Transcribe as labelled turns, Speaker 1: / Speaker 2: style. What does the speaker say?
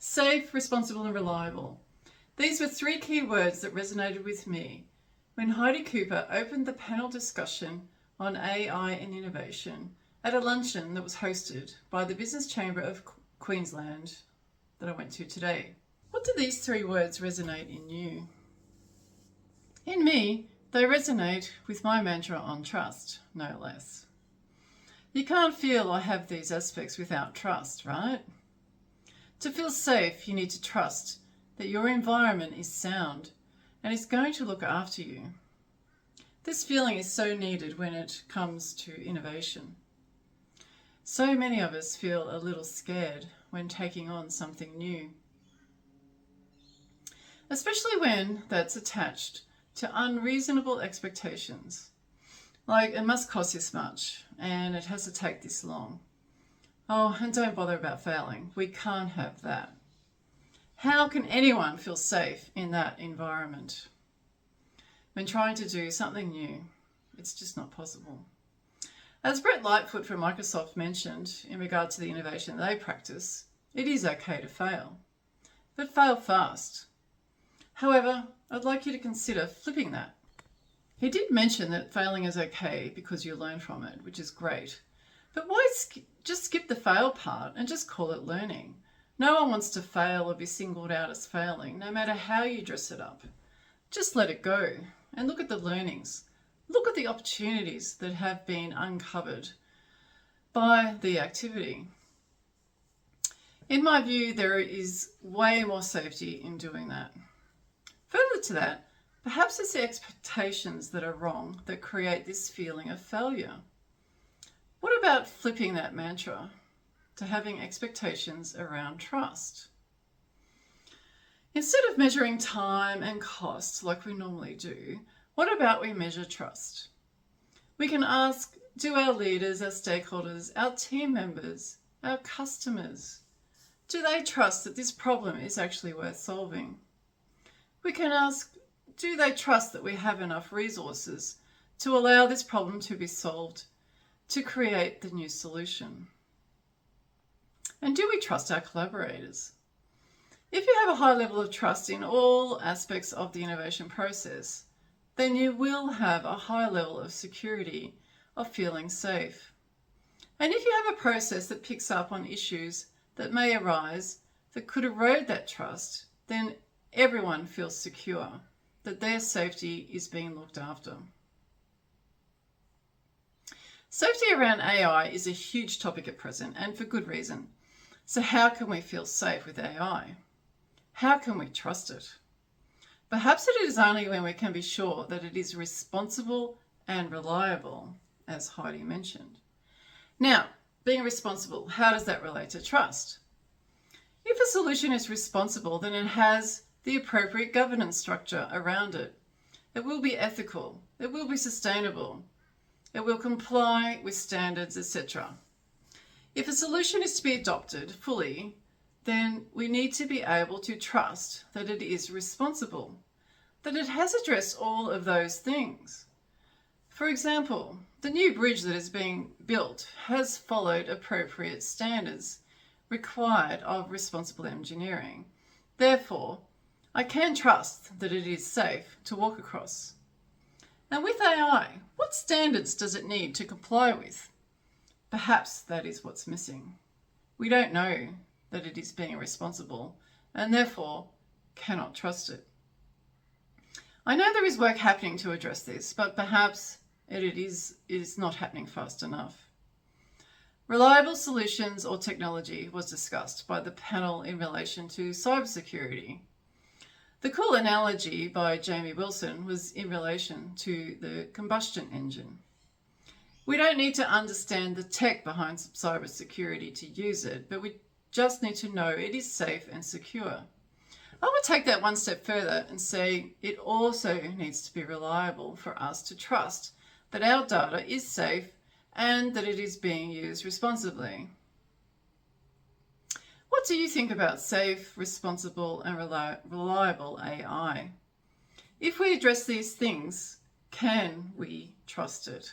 Speaker 1: Safe, responsible and reliable. These were three key words that resonated with me when Heidi Cooper opened the panel discussion on AI and innovation at a luncheon that was hosted by the Business Chamber of Queensland that I went to today. What do these three words resonate in you? In me, they resonate with my mantra on trust, no less. You can't feel or have these aspects without trust, right? To feel safe, you need to trust that your environment is sound and is going to look after you. This feeling is so needed when it comes to innovation. So many of us feel a little scared when taking on something new, especially when that's attached to unreasonable expectations, like it must cost this much and it has to take this long. Oh, and don't bother about failing. We can't have that. How can anyone feel safe in that environment? When trying to do something new, it's just not possible. As Brett Lightfoot from Microsoft mentioned in regard to the innovation they practice, it is okay to fail, but fail fast. However, I'd like you to consider flipping that. He did mention that failing is okay because you learn from it, which is great. But why just skip the fail part and just call it learning? No one wants to fail or be singled out as failing, no matter how you dress it up. Just let it go and look at the learnings. Look at the opportunities that have been uncovered by the activity. In my view, there is way more safety in doing that. Further to that, perhaps it's the expectations that are wrong that create this feeling of failure. What about flipping that mantra to having expectations around trust? Instead of measuring time and cost like we normally do, what about we measure trust? We can ask, do our leaders, our stakeholders, our team members, our customers, do they trust that this problem is actually worth solving? We can ask, do they trust that we have enough resources to allow this problem to be solved, to create the new solution? And do we trust our collaborators? If you have a high level of trust in all aspects of the innovation process, then you will have a high level of security, of feeling safe. And if you have a process that picks up on issues that may arise that could erode that trust, then everyone feels secure that their safety is being looked after. Safety around AI is a huge topic at present, and for good reason. So how can we feel safe with AI? How can we trust it? Perhaps it is only when we can be sure that it is responsible and reliable, as Heidi mentioned. Now, being responsible, how does that relate to trust? If a solution is responsible, then it has the appropriate governance structure around it. It will be ethical, it will be sustainable, it will comply with standards, etc. If a solution is to be adopted fully, then we need to be able to trust that it is responsible, that it has addressed all of those things. For example, the new bridge that is being built has followed appropriate standards required of responsible engineering. Therefore, I can trust that it is safe to walk across. And with AI, what standards does it need to comply with? Perhaps that is what's missing. We don't know that it is being responsible and therefore cannot trust it. I know there is work happening to address this, but perhaps it is not happening fast enough. Reliable solutions or technology was discussed by the panel in relation to cybersecurity. The cool analogy by Jamie Wilson was in relation to the combustion engine. We don't need to understand the tech behind cybersecurity to use it, but we just need to know it is safe and secure. I would take that one step further and say it also needs to be reliable for us to trust that our data is safe and that it is being used responsibly. What do you think about safe, responsible and reliable AI? If we address these things, can we trust it?